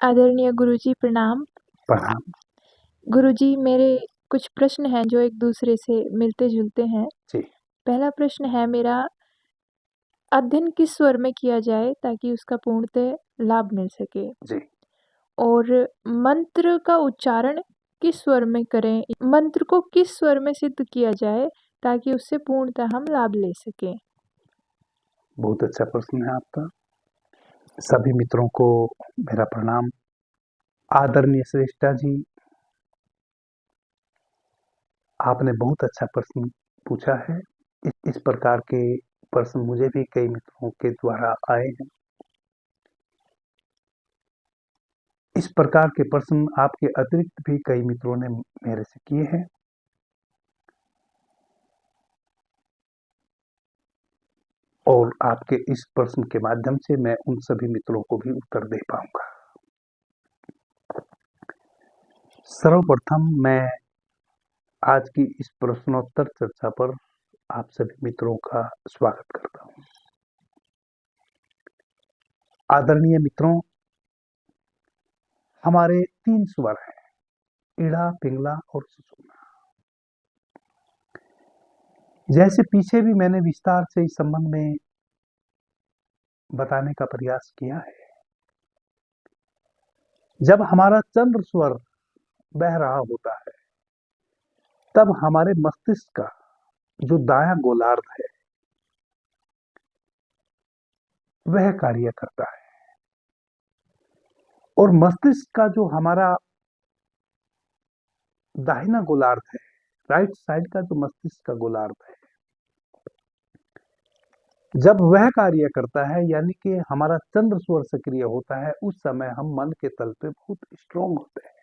आदरणीय गुरुजी प्रणाम। प्रणाम। गुरुजी मेरे कुछ प्रश्न हैं जो एक दूसरे से मिलते-जुलते हैं। जी। पहला प्रश्न है मेरा, अध्ययन किस स्वर में किया जाए ताकि उसका पूर्णतः लाभ मिल सके? जी। और मंत्र का उच्चारण किस स्वर में करें? मंत्र को किस स्वर में सिद्ध किया जाए ताकि उससे पूर्णतः हम लाभ ले सकें? बहुत अच्छा प्रश्न है आपका। सभी मित्रों को मेरा प्रणाम। आदरणीय श्रेष्ठा जी, आपने बहुत अच्छा प्रश्न पूछा है। इस प्रकार के प्रश्न मुझे भी कई मित्रों के द्वारा आए हैं। इस प्रकार के प्रश्न आपके अतिरिक्त भी कई मित्रों ने मेरे से किए हैं। और आपके इस प्रश्न के माध्यम से मैं उन सभी मित्रों को भी उत्तर दे पाऊंगा। सर्वप्रथम मैं आज की इस प्रश्नोत्तर चर्चा पर आप सभी मित्रों का स्वागत करता हूं। आदरणीय मित्रों, हमारे 3 स्वर हैं, ईड़ा, पिंगला और सुषुम्ना। जैसे पीछे भी मैंने विस्तार से इस संबंध में बताने का प्रयास किया है। जब हमारा चंद्र स्वर बह रहा होता है, तब हमारे मस्तिष्क का जो दायां गोलार्ध है वह कार्य करता है, और मस्तिष्क का जो हमारा दाहिना गोलार्ध है, राइट साइड का जो मस्तिष्क का गोलार्ध है, जब वह कार्य करता है यानी कि हमारा चंद्र स्वर सक्रिय होता है, उस समय हम मन के तल पे बहुत स्ट्रांग होते हैं।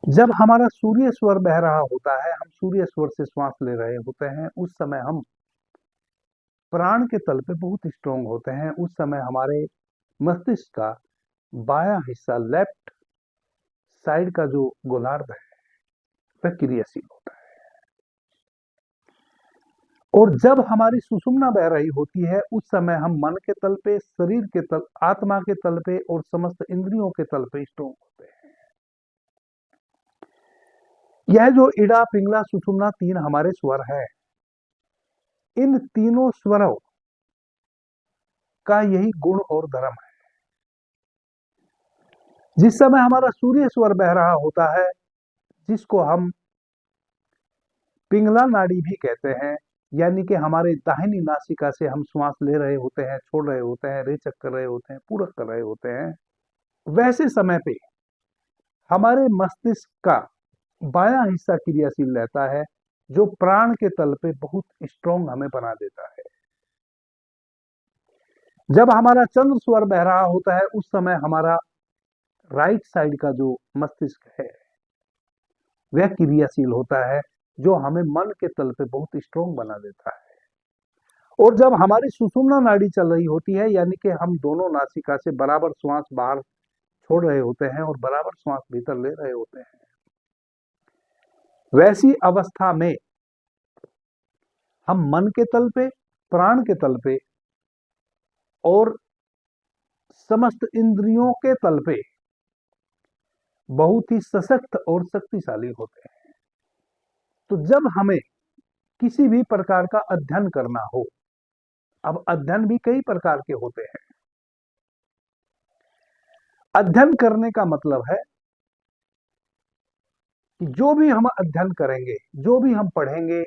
जब हमारा सूर्य स्वर बह रहा होता है, हम सूर्य स्वर से श्वास ले रहे होते हैं, उस समय हम प्राण के तल पे बहुत स्ट्रांग होते हैं। उस समय हमारे मस्तिष्क का बायां हिस्सा, लेफ्ट साइड का जो गोलार्ध है, वह क्रियाशील होता है। और जब हमारी सुषुम्ना बह रही होती है, उस समय हम मन के तल पे, शरीर के तल, आत्मा के तल पे और समस्त इंद्रियों के तल पे स्ट्रांग होते हैं। यह जो ईड़ा, पिंगला, सुषुम्ना 3 हमारे स्वर है, इन तीनों स्वरों का यही गुण और धर्म है। जिस समय हमारा सूर्य स्वर बह रहा होता है, जिसको हम पिंगला नाड़ी भी कहते हैं, यानी कि हमारे दाहिनी नासिका से हम श्वास ले रहे होते हैं, छोड़ रहे होते हैं, रेचक कर रहे होते हैं, पूरक कर रहे होते हैं, वैसे समय पे हमारे मस्तिष्क का बायां हिस्सा क्रियाशील रहता है, जो प्राण के तल पे बहुत स्ट्रांग हमें बना देता है। जब हमारा चंद्र स्वर बह रहा होता है, उस समय हमारा राइट साइड का जो मस्तिष्क है वह क्रियाशील होता है, जो हमें मन के तल पे बहुत स्ट्रांग बना देता है। और जब हमारी सुषुम्ना नाड़ी चल रही होती है, यानी कि हम दोनों नासिका से बराबर श्वास बाहर छोड़ रहे होते हैं और बराबर श्वास भीतर ले रहे होते हैं, वैसी अवस्था में हम मन के तल पे, प्राण के तल पे और समस्त इंद्रियों के तल पे बहुत ही सशक्त और शक्तिशाली होते हैं। तो जब हमें किसी भी प्रकार का अध्ययन करना हो, अब अध्ययन भी कई प्रकार के होते हैं। अध्ययन करने का मतलब है कि जो भी हम अध्ययन करेंगे, जो भी हम पढ़ेंगे,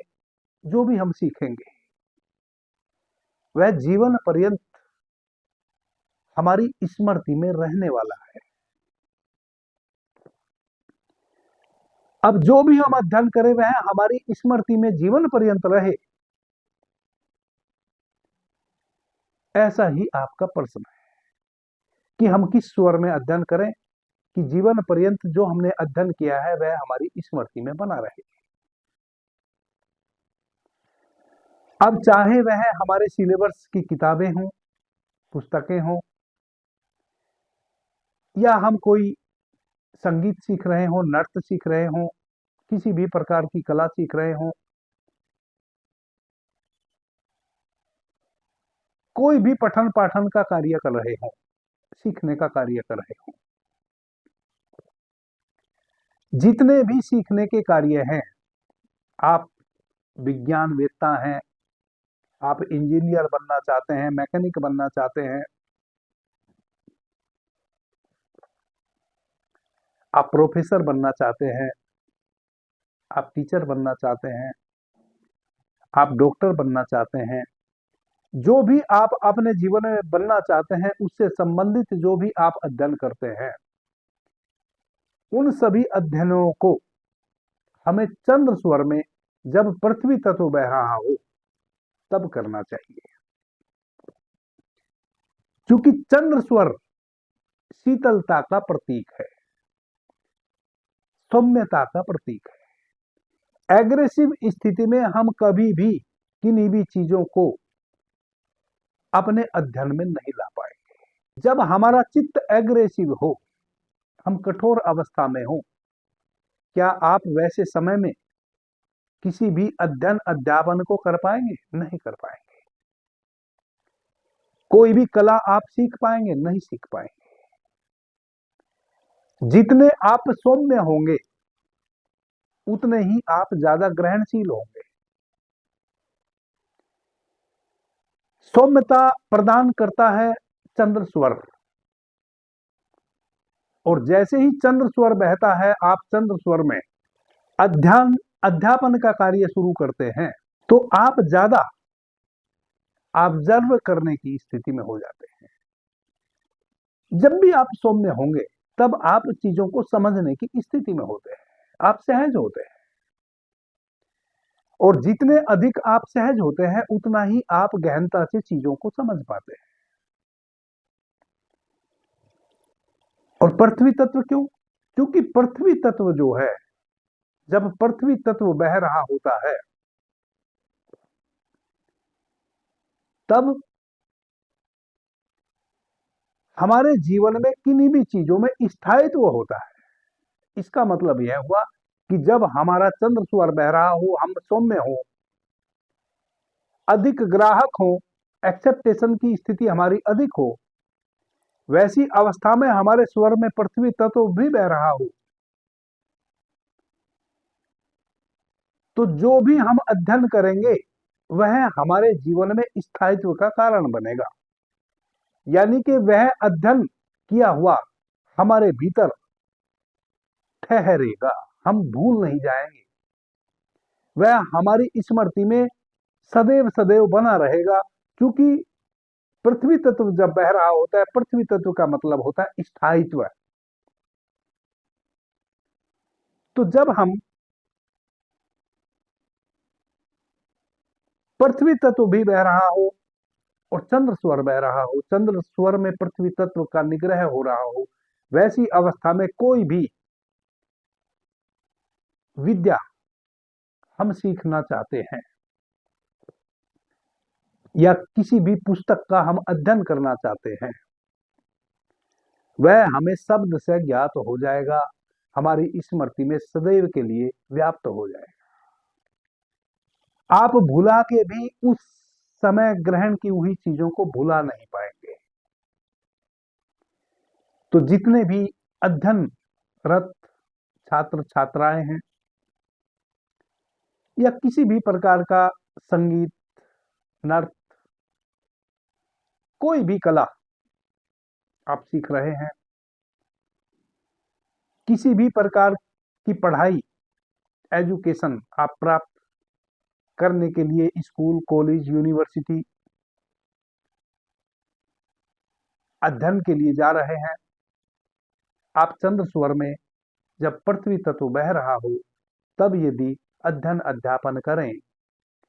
जो भी हम सीखेंगे, वह जीवन पर्यंत हमारी स्मृति में रहने वाला है। अब जो भी हम अध्ययन करें वह हमारी स्मृति में जीवन पर्यंत रहे, ऐसा ही आपका प्रश्न है कि हम किस स्वर में अध्ययन करें कि जीवन पर्यंत जो हमने अध्ययन किया है वह हमारी स्मृति में बना रहे। अब चाहे वह हमारे सिलेबस की किताबें हों, पुस्तकें हों, या हम कोई संगीत सीख रहे हों, नृत्य सीख रहे हों, किसी भी प्रकार की कला सीख रहे हों, कोई भी पठन पाठन का कार्य कर रहे हो, सीखने का कार्य कर रहे हो, जितने भी सीखने के कार्य हैं, आप विज्ञानवेत्ता हैं, आप इंजीनियर बनना चाहते हैं, मैकेनिक बनना चाहते हैं, आप प्रोफेसर बनना चाहते हैं, आप टीचर बनना चाहते हैं, आप डॉक्टर बनना चाहते हैं, जो भी आप अपने जीवन में बनना चाहते हैं, उससे संबंधित जो भी आप अध्ययन करते हैं, उन सभी अध्ययनों को हमें चंद्र स्वर में जब पृथ्वी तत्व बह रहा हो तब करना चाहिए। क्योंकि चंद्र स्वर शीतलता का प्रतीक है, सौम्यता का प्रतीक है। एग्रेसिव स्थिति में हम कभी भी किन्हीं भी चीजों को अपने अध्ययन में नहीं ला पाएंगे। जब हमारा चित्त एग्रेसिव हो, हम कठोर अवस्था में हो, क्या आप वैसे समय में किसी भी अध्ययन अध्यापन को कर पाएंगे? नहीं कर पाएंगे। कोई भी कला आप सीख पाएंगे? नहीं सीख पाएंगे। जितने आप सौम्य होंगे उतने ही आप ज्यादा ग्रहणशील होंगे। सौम्यता प्रदान करता है चंद्र स्वर, और जैसे ही चंद्र स्वर बहता है, आप चंद्र स्वर में अध्यापन का कार्य शुरू करते हैं, तो आप ज्यादा ऑब्जर्व करने की स्थिति में हो जाते हैं। जब भी आप सौम्य होंगे तब आप चीजों को समझने की स्थिति में होते हैं, आप सहज होते हैं, और जितने अधिक आप सहज होते हैं उतना ही आप गहनता से चीजों को समझ पाते हैं। और पृथ्वी तत्व क्यों? क्योंकि पृथ्वी तत्व जो है, जब पृथ्वी तत्व बह रहा होता है तब हमारे जीवन में किन्हीं भी चीजों में स्थायित्व होता है। इसका मतलब यह हुआ कि जब हमारा चंद्र स्वर बह रहा हो, हम सौम्य हो, अधिक ग्राहक हो, एक्सेप्टेशन की स्थिति हमारी अधिक हो, वैसी अवस्था में हमारे स्वर में पृथ्वी तत्व भी बह रहा हो, तो जो भी हम अध्ययन करेंगे वह हमारे जीवन में स्थायित्व का कारण बनेगा। यानी कि वह अध्ययन किया हुआ हमारे भीतर ठहरेगा, हम भूल नहीं जाएंगे, वह हमारी स्मृति में सदैव सदैव बना रहेगा। क्योंकि पृथ्वी तत्व जब बह रहा होता है, पृथ्वी तत्व का मतलब होता है स्थायित्व। तो जब हम पृथ्वी तत्व भी बह रहा हो और चंद्र स्वर बह रहा हो, चंद्र स्वर में पृथ्वी तत्व का निग्रह हो रहा हो, वैसी अवस्था में कोई भी विद्या हम सीखना चाहते हैं या किसी भी पुस्तक का हम अध्ययन करना चाहते हैं, वह हमें शब्द से ज्ञात हो जाएगा, हमारी स्मृति में सदैव के लिए व्याप्त हो जाएगा। आप भुला के भी उस समय ग्रहण की हुई चीजों को भुला नहीं पाएंगे। तो जितने भी अध्ययनरत छात्र छात्राएं हैं या किसी भी प्रकार का संगीत, नृत्य, कोई भी कला आप सीख रहे हैं, किसी भी प्रकार की पढ़ाई, एजुकेशन आप प्राप्त करने के लिए स्कूल, कॉलेज, यूनिवर्सिटी अध्ययन के लिए जा रहे हैं, आप चंद्र स्वर में जब पृथ्वी तत्व बह रहा हो तब यदि अध्ययन अध्यापन करें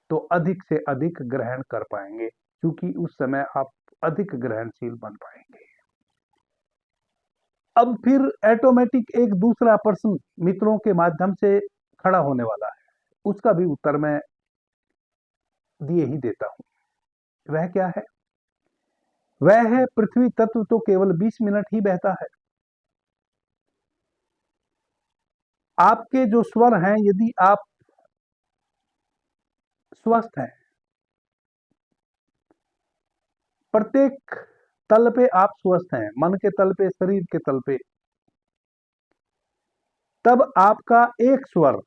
तो अधिक से अधिक ग्रहण कर पाएंगे, क्योंकि उस समय आप अधिक ग्रहणशील बन पाएंगे। अब फिर ऑटोमेटिक एक दूसरा प्रश्न मित्रों के माध्यम से खड़ा होने वाला है, उसका भी उत्तर मैं दिए ही देता हूं। वह क्या है? वह है पृथ्वी तत्व तो केवल 20 मिनट ही बहता है। आपके जो स्वर हैं, यदि आप स्वस्थ हैं, प्रत्येक तल पे आप स्वस्थ हैं, मन के तल पे, शरीर के तल पे, तब आपका एक स्वर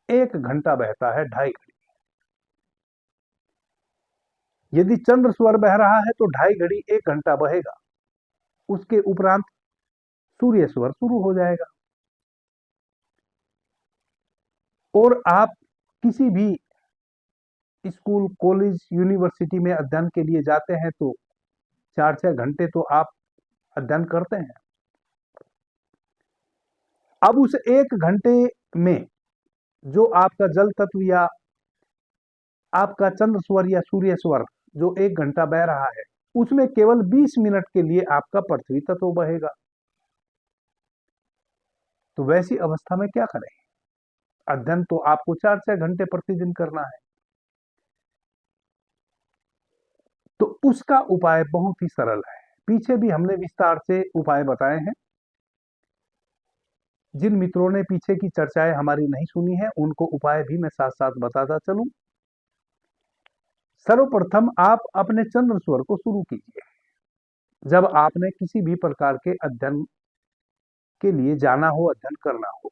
1 घंटा बहता है 2.5 घड़ी। यदि चंद्र स्वर बह रहा है तो 2.5 घड़ी 1 घंटा बहेगा, उसके उपरांत सूर्य स्वर शुरू हो जाएगा। और आप किसी भी स्कूल, कॉलेज, यूनिवर्सिटी में अध्ययन के लिए जाते हैं तो 4-6 घंटे तो आप अध्ययन करते हैं। अब उस 1 घंटे में जो आपका जल तत्व या आपका चंद्र स्वर या सूर्य स्वर जो 1 घंटा बह रहा है, उसमें केवल 20 मिनट के लिए आपका पृथ्वी तत्व बहेगा। तो वैसी अवस्था में क्या करें? अध्ययन तो आपको 4-6 घंटे प्रतिदिन करना है। तो उसका उपाय बहुत ही सरल है। पीछे भी हमने विस्तार से उपाय बताए हैं। जिन मित्रों ने पीछे की चर्चाएं हमारी नहीं सुनी है, उनको उपाय भी मैं साथ साथ बताता चलूं। सर्वप्रथम आप अपने चंद्र स्वर को शुरू कीजिए। जब आपने किसी भी प्रकार के अध्ययन के लिए जाना हो, अध्ययन करना हो,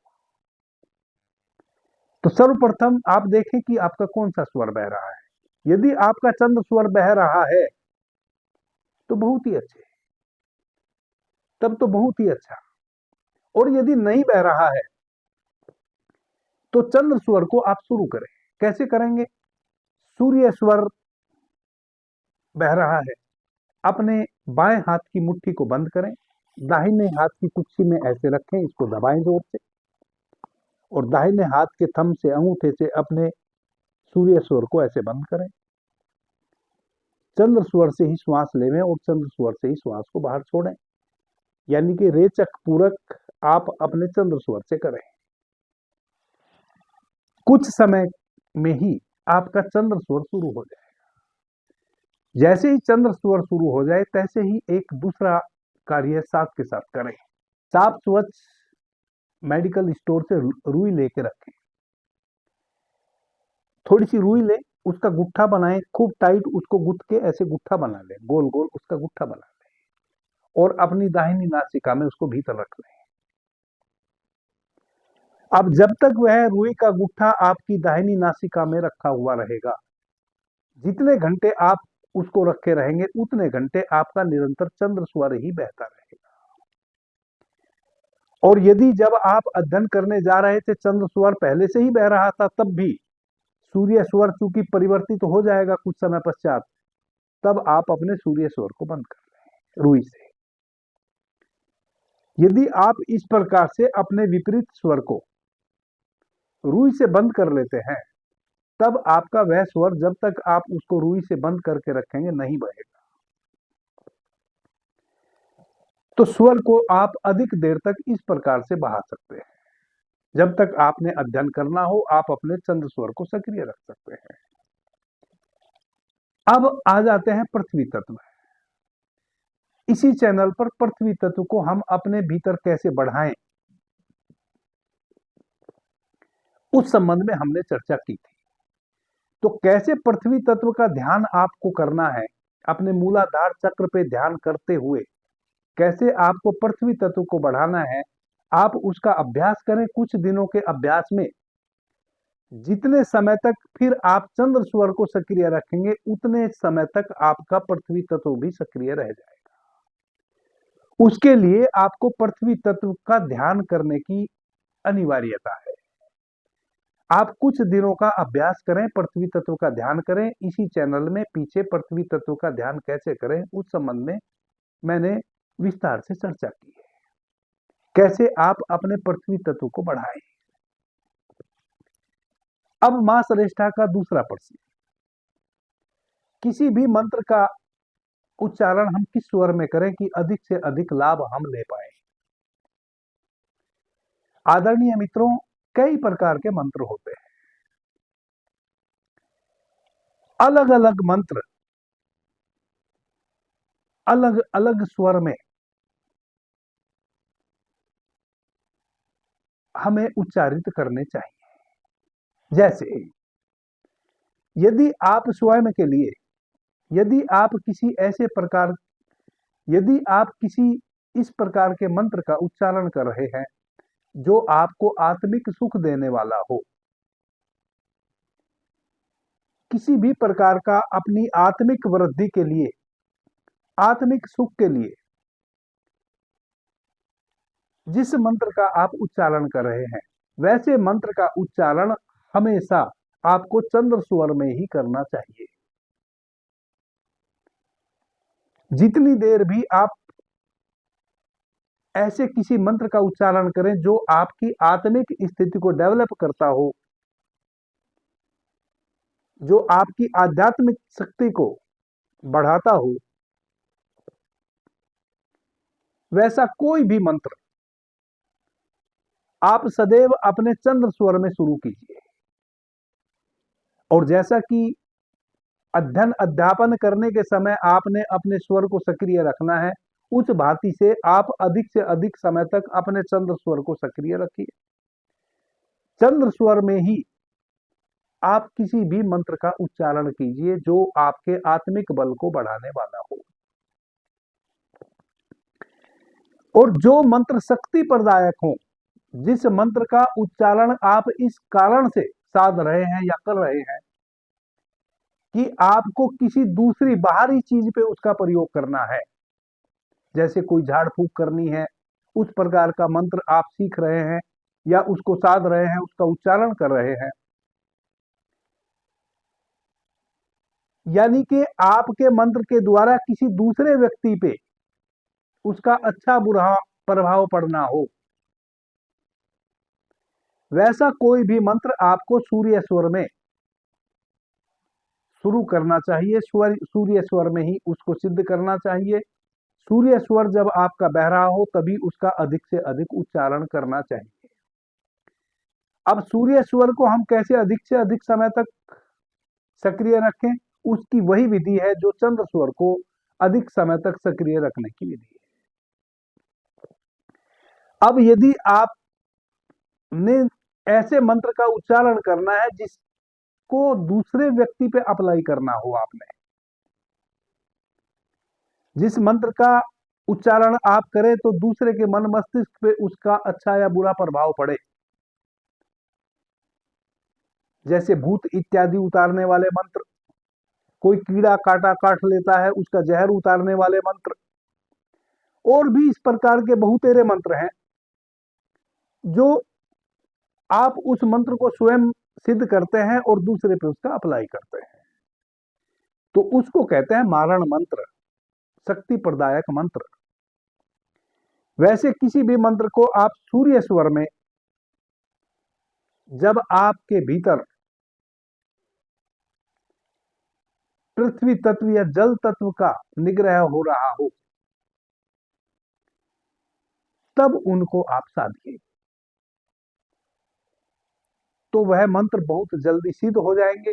तो सर्वप्रथम आप देखें कि आपका कौन सा स्वर बह रहा है। यदि आपका चंद्र स्वर बह रहा है तो बहुत ही अच्छे, तब तो बहुत ही अच्छा। और यदि नहीं बह रहा है तो चंद्र स्वर को आप शुरू करें। कैसे करेंगे? सूर्य स्वर बह रहा है, अपने बाएं हाथ की मुट्ठी को बंद करें, दाहिने हाथ की कुक्षी में ऐसे रखें, इसको दबाएं जोर से, और दाहिने हाथ के थंब से, अंगूठे से अपने सूर्य स्वर को ऐसे बंद करें। चंद्र स्वर से ही श्वास लेवें और चंद्र स्वर से ही श्वास को बाहर छोड़ें, यानी कि रेचक पूरक आप अपने चंद्र स्वर से करें। कुछ समय में ही आपका चंद्र स्वर शुरू हो जाएगा। जैसे ही चंद्र स्वर शुरू हो जाए, तैसे ही एक दूसरा कार्य साथ के साथ करें। साफ स्वच्छ मेडिकल स्टोर से रुई लेके रखें। थोड़ी सी रुई ले, उसका गुट्ठा बनाएं, खूब टाइट उसको गुथ के ऐसे गुट्ठा बना लें, गोल गोल उसका गुट्ठा बना लें, और अपनी दाहिनी नासिका में उसको भीतर रख लें। अब जब तक वह रुई का गुट्ठा आपकी दाहिनी नासिका में रखा हुआ रहेगा, जितने घंटे आप उसको रखे रहेंगे, उतने घंटे आपका निरंतर चंद्र स्वर ही बहता रहेगा। और यदि जब आप अध्ययन करने जा रहे थे चंद्र स्वर पहले से ही बह रहा था, तब भी सूर्य स्वर चूंकि परिवर्तित हो जाएगा कुछ समय पश्चात, तब आप अपने सूर्य स्वर को बंद कर लें रुई से। यदि आप इस प्रकार से अपने विपरीत स्वर को रुई से बंद कर लेते हैं, तब आपका वह स्वर जब तक आप उसको रुई से बंद करके रखेंगे नहीं बहेगा। तो स्वर को आप अधिक देर तक इस प्रकार से बहा सकते हैं। जब तक आपने अध्ययन करना हो, आप अपने चंद्र स्वर को सक्रिय रख सकते हैं। अब आ जाते हैं पृथ्वी तत्व। इसी चैनल पर पृथ्वी तत्व को हम अपने भीतर कैसे बढ़ाएं, उस संबंध में हमने चर्चा की थी। तो कैसे पृथ्वी तत्व का ध्यान आपको करना है, अपने मूलाधार चक्र पे ध्यान करते हुए कैसे आपको पृथ्वी तत्व को बढ़ाना है, आप उसका अभ्यास करें। कुछ दिनों के अभ्यास में जितने समय तक फिर आप चंद्र स्वर को सक्रिय रखेंगे, उतने समय तक आपका पृथ्वी तत्व भी सक्रिय रह जाएगा। उसके लिए आपको पृथ्वी तत्व का ध्यान करने की अनिवार्यता है। आप कुछ दिनों का अभ्यास करें, पृथ्वी तत्व का ध्यान करें। इसी चैनल में पीछे पृथ्वी तत्व का ध्यान कैसे करें, उस संबंध में मैंने विस्तार से चर्चा की है। कैसे आप अपने पृथ्वी तत्व को बढ़ाएं। अब मां श्रेष्ठा का दूसरा प्रश्न, किसी भी मंत्र का उच्चारण हम किस स्वर में करें कि अधिक से अधिक लाभ हम ले पाए। आदरणीय मित्रों, कई प्रकार के मंत्र होते हैं। अलग अलग मंत्र अलग अलग स्वर में हमें उच्चारित करने चाहिए। जैसे यदि आप स्वयं के लिए यदि आप किसी इस प्रकार के मंत्र का उच्चारण कर रहे हैं जो आपको आत्मिक सुख देने वाला हो, किसी भी प्रकार का अपनी आत्मिक वृद्धि के लिए, आत्मिक सुख के लिए जिस मंत्र का आप उच्चारण कर रहे हैं, वैसे मंत्र का उच्चारण हमेशा आपको चंद्र स्वर में ही करना चाहिए। जितनी देर भी आप ऐसे किसी मंत्र का उच्चारण करें जो आपकी आत्मिक स्थिति को डेवलप करता हो, जो आपकी आध्यात्मिक शक्ति को बढ़ाता हो, वैसा कोई भी मंत्र आप सदैव अपने चंद्र स्वर में शुरू कीजिए। और जैसा कि अध्ययन अध्यापन करने के समय आपने अपने स्वर को सक्रिय रखना है, उस भांति से आप अधिक से अधिक समय तक अपने चंद्र स्वर को सक्रिय रखिए। चंद्र स्वर में ही आप किसी भी मंत्र का उच्चारण कीजिए जो आपके आत्मिक बल को बढ़ाने वाला हो, और जो मंत्र शक्ति प्रदायक हो, जिस मंत्र का उच्चारण आप इस कारण से साध रहे हैं या कर रहे हैं कि आपको किसी दूसरी बाहरी चीज पे उसका प्रयोग करना है, जैसे कोई झाड़ फूक करनी है, उस प्रकार का मंत्र आप सीख रहे हैं या उसको साध रहे हैं, उसका उच्चारण कर रहे हैं, यानी कि आपके मंत्र के द्वारा किसी दूसरे व्यक्ति पे उसका अच्छा बुरा प्रभाव पड़ना हो, वैसा कोई भी मंत्र आपको सूर्य स्वर में शुरू करना चाहिए। सूर्य स्वर में ही उसको सिद्ध करना चाहिए। सूर्य स्वर जब आपका बह रहा हो तभी उसका अधिक से अधिक उच्चारण करना चाहिए। अब सूर्य स्वर को हम कैसे अधिक से अधिक समय तक सक्रिय रखें, उसकी वही विधि है जो चंद्र स्वर को अधिक समय तक सक्रिय रखने की विधि है। अब यदि आपने ऐसे मंत्र का उच्चारण करना है जिसको दूसरे व्यक्ति पे अप्लाई करना हो, आपने जिस मंत्र का उच्चारण आप करें तो दूसरे के मन मस्तिष्क पे उसका अच्छा या बुरा प्रभाव पड़े, जैसे भूत इत्यादि उतारने वाले मंत्र, कोई कीड़ा काटा काट लेता है उसका जहर उतारने वाले मंत्र, और भी इस प्रकार के बहुतेरे मंत्र हैं जो आप उस मंत्र को स्वयं सिद्ध करते हैं और दूसरे पे उसका अप्लाई करते हैं, तो उसको कहते हैं मारण मंत्र, शक्ति प्रदायक मंत्र। वैसे किसी भी मंत्र को आप सूर्य स्वर में, जब आपके भीतर पृथ्वी तत्व या जल तत्व का निग्रह हो रहा हो, तब उनको आप साधिए, तो वह मंत्र बहुत जल्दी सिद्ध हो जाएंगे।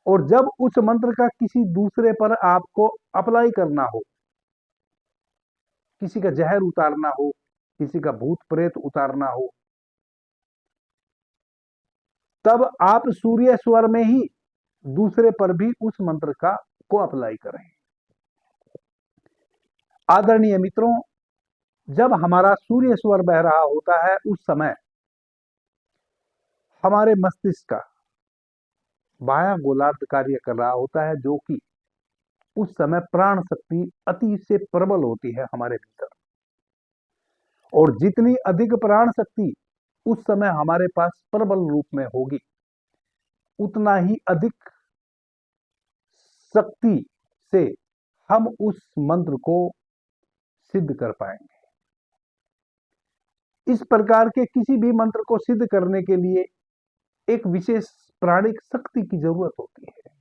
और जब उस मंत्र का किसी दूसरे पर आपको अप्लाई करना हो, किसी का जहर उतारना हो, किसी का भूत प्रेत उतारना हो, तब आप सूर्य स्वर में ही दूसरे पर भी उस मंत्र को अप्लाई करें। आदरणीय मित्रों, जब हमारा सूर्य स्वर बह रहा होता है उस समय हमारे मस्तिष्क का बायां गोलार्ध कार्य कर रहा होता है, जो कि उस समय प्राण शक्ति अति से प्रबल होती है हमारे भीतर, और जितनी अधिक प्राण शक्ति उस समय हमारे पास प्रबल रूप में होगी, उतना ही अधिक शक्ति से हम उस मंत्र को सिद्ध कर पाएंगे। इस प्रकार के किसी भी मंत्र को सिद्ध करने के लिए एक विशेष प्राणिक शक्ति की जरूरत होती है।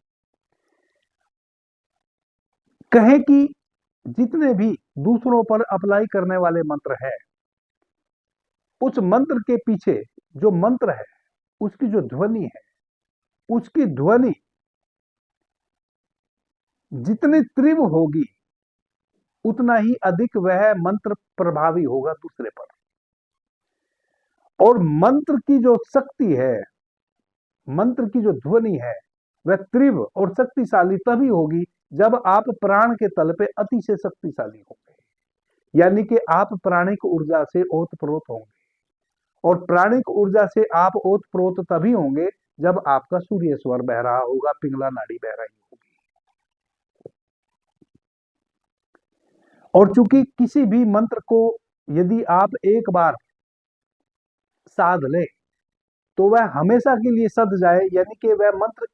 कहे कि जितने भी दूसरों पर अप्लाई करने वाले मंत्र हैं, उस मंत्र के पीछे जो मंत्र है उसकी जो ध्वनि है, उसकी ध्वनि जितनी तीव्र होगी उतना ही अधिक वह मंत्र प्रभावी होगा दूसरे पर। और मंत्र की जो शक्ति है, मंत्र की जो ध्वनि है, वह तीव्र और शक्तिशाली तभी होगी जब आप प्राण के तल पे अतिशय शक्तिशाली होंगे, यानी कि आप प्राणिक ऊर्जा से ओतप्रोत होंगे। और प्राणिक ऊर्जा से आप ओतप्रोत तभी होंगे जब आपका सूर्य स्वर बह रहा होगा, पिंगला नाड़ी बह रही होगी। और चूंकि किसी भी मंत्र को यदि आप एक बार साध ले तो वह हमेशा के लिए सध जाए, यानी कि वह मंत्र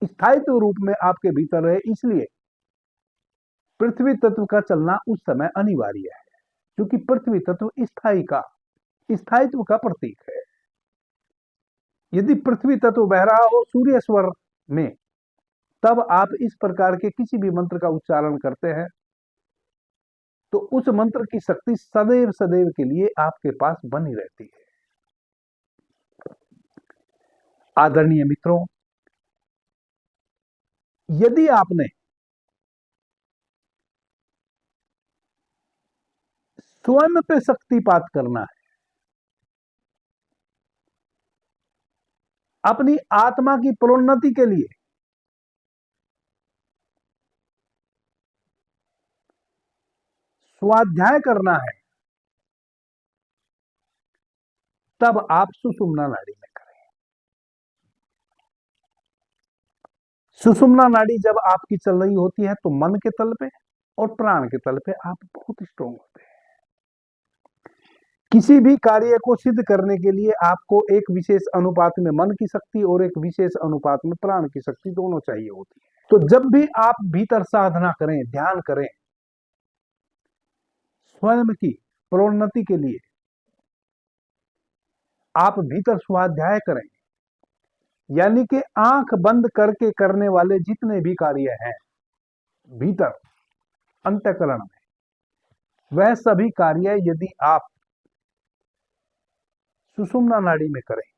स्थायित्व रूप में आपके भीतर रहे, इसलिए पृथ्वी तत्व का चलना उस समय अनिवार्य है, क्योंकि पृथ्वी तत्व स्थायित्व का प्रतीक है। यदि पृथ्वी तत्व बह रहा हो सूर्य स्वर में, तब आप इस प्रकार के किसी भी मंत्र का उच्चारण करते हैं तो उस मंत्र की शक्ति सदैव सदैव के लिए आपके पास बनी रहती है। आदरणीय मित्रों, यदि आपने स्वयं पे शक्तिपात करना है, अपनी आत्मा की प्रोन्नति के लिए स्वाध्याय करना है, तब आप सुषुम्ना नाड़ी में करें। सुषुम्ना नाड़ी जब आपकी चल रही होती है तो मन के तल पे और प्राण के तल पे आप बहुत स्ट्रोंग होते हैं। किसी भी कार्य को सिद्ध करने के लिए आपको एक विशेष अनुपात में मन की शक्ति और एक विशेष अनुपात में प्राण की शक्ति दोनों चाहिए होती है। तो जब भी आप भीतर साधना करें, ध्यान करें, स्वयं की प्रोन्नति के लिए आप भीतर स्वाध्याय करें, यानी कि आंख बंद करके करने वाले जितने भी कार्य हैं भीतर अंतःकरण में, वह सभी कार्य यदि आप सुषुम्ना नाड़ी में करें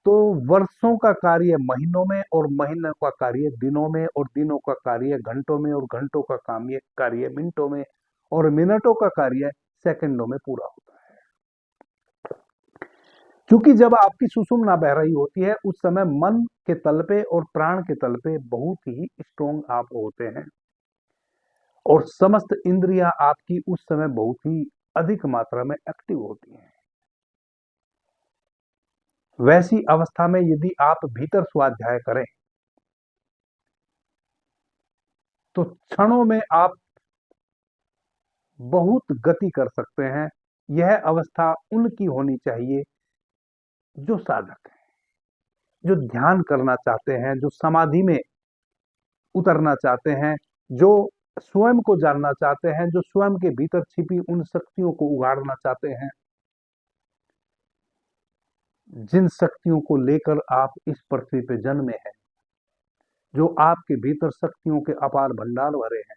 तो वर्षों का कार्य महीनों में और महीनों का कार्य दिनों में और दिनों का कार्य घंटों में और घंटों का कार्य मिनटों में और मिनटों का कार्य सेकंडों में पूरा होता है। क्योंकि जब आपकी सुषुम्ना बह रही होती है उस समय मन के तल पे और प्राण के तल पे बहुत ही स्ट्रोंग आप होते हैं और समस्त इंद्रियां आपकी उस समय बहुत ही अधिक मात्रा में एक्टिव होती हैं। वैसी अवस्था में यदि आप भीतर स्वाध्याय करें तो क्षणों में आप बहुत गति कर सकते हैं। यह अवस्था उनकी होनी चाहिए जो साधक हैं, जो ध्यान करना चाहते हैं, जो समाधि में उतरना चाहते हैं, जो स्वयं को जानना चाहते हैं, जो स्वयं के भीतर छिपी उन शक्तियों को उगाड़ना चाहते हैं, जिन शक्तियों को लेकर आप इस पृथ्वी पे जन्मे हैं, जो आपके भीतर शक्तियों के अपार भंडार भरे हैं।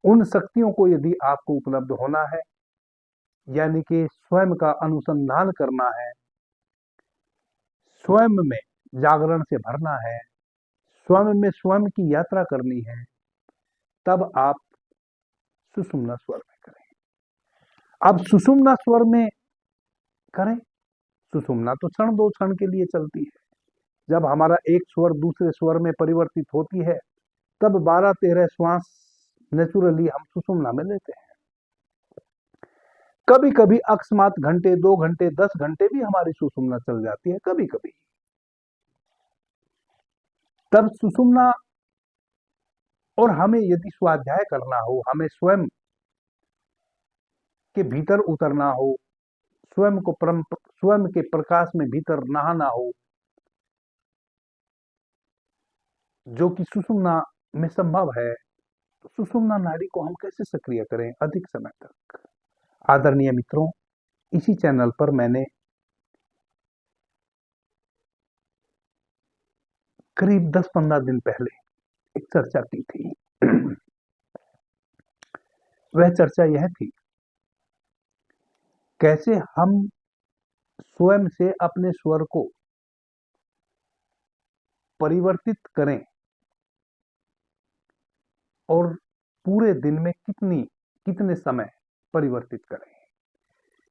उन शक्तियों को यदि आपको उपलब्ध होना है, यानी कि स्वयं का अनुसंधान करना है, स्वयं में जागरण से भरना है, स्वयं में स्वयं की यात्रा करनी है, तब आप सुषुम्ना स्वर में करें। अब सुषुम्ना स्वर में करें, सुषुम्ना तो क्षण दो क्षण के लिए चलती है। जब हमारा एक स्वर दूसरे स्वर में परिवर्तित होती है तब 12-13 श्वास नेचुरली हम सुषुम्ना में लेते हैं। कभी कभी अकस्मात घंटे 2 घंटे 10 घंटे भी हमारी सुषुम्ना चल जाती है कभी कभी। तब सुषुम्ना, और हमें यदि स्वाध्याय करना हो, हमें स्वयं के भीतर उतरना हो, स्वयं के प्रकाश में भीतर नहाना हो, जो कि सुषुम्ना में संभव है, तो सुषुम्ना नाड़ी को हम कैसे सक्रिय करें अधिक समय तक। आदरणीय मित्रों, इसी चैनल पर मैंने करीब 10-15 दिन पहले एक चर्चा की थी। वह चर्चा यह थी कैसे हम स्वयं से अपने स्वर को परिवर्तित करें और पूरे दिन में कितने समय परिवर्तित करें,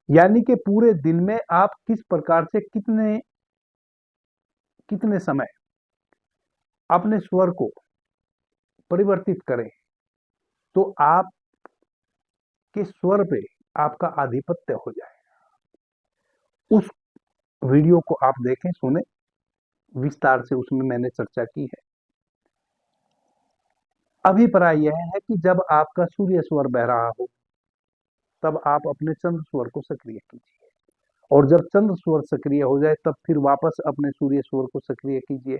यानी कि पूरे दिन में आप किस प्रकार से कितने कितने समय अपने स्वर को परिवर्तित करें तो आपके स्वर पे आपका आधिपत्य हो जाए। उस वीडियो को आप देखें, सुने, विस्तार से उसमें मैंने चर्चा की है। अभिप्राय यह है कि जब आपका सूर्य स्वर बह रहा हो तब आप अपने चंद्र स्वर को सक्रिय कीजिए, और जब चंद्र स्वर सक्रिय हो जाए तब फिर वापस अपने सूर्य स्वर को सक्रिय कीजिए।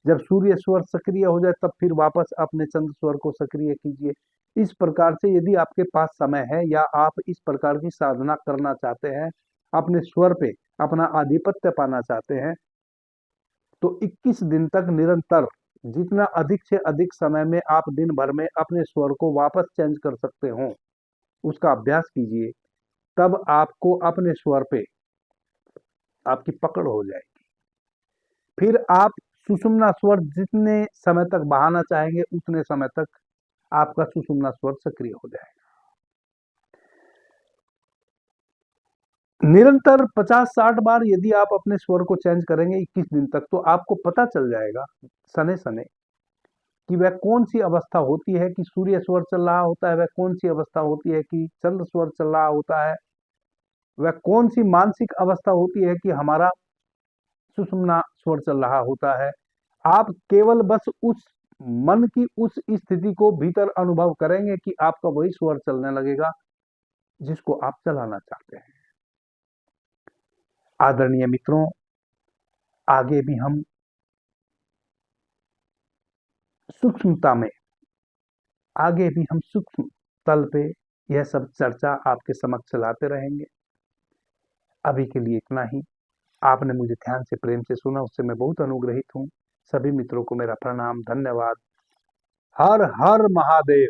जब सूर्य स्वर सक्रिय हो जाए तब फिर वापस अपने चंद्र स्वर को सक्रिय कीजिए। इस प्रकार से यदि आपके पास समय है या आप इस प्रकार की साधना करना चाहते हैं, अपने स्वर पे अपना आधिपत्य पाना चाहते हैं, तो 21 दिन तक निरंतर जितना अधिक से अधिक समय में आप दिन भर में अपने स्वर को वापस चेंज कर सकते हो, उसका अभ्यास कीजिए। तब आपको अपने स्वर पे आपकी पकड़ हो जाएगी। फिर आप सुषुम्ना स्वर जितने समय तक बहाना चाहेंगे उतने समय तक आपका सुषुम्ना स्वर सक्रिय हो जाएगा। निरंतर 50-60 बार यदि आप अपने स्वर को चेंज करेंगे 21 दिन तक, तो आपको पता चल जाएगा सने सने कि वह कौन सी अवस्था होती है कि सूर्य स्वर चल रहा होता है, वह कौन सी अवस्था होती है कि चंद्र स्वर चल रहा होता है, वह कौन सी मानसिक अवस्था होती है कि हमारा सुषुम्ना स्वर चल रहा होता है। आप केवल बस उस मन की उस स्थिति को भीतर अनुभव करेंगे कि आपका वही स्वर चलने लगेगा जिसको आप चलाना चाहते हैं। आदरणीय मित्रों, आगे भी हम सूक्ष्मता में, आगे भी हम सूक्ष्म तल पे यह सब चर्चा आपके समक्ष लाते रहेंगे। अभी के लिए इतना ही। आपने मुझे ध्यान से, प्रेम से सुना, उससे मैं बहुत अनुग्रहित हूं। सभी मित्रों को मेरा प्रणाम, धन्यवाद। हर हर महादेव।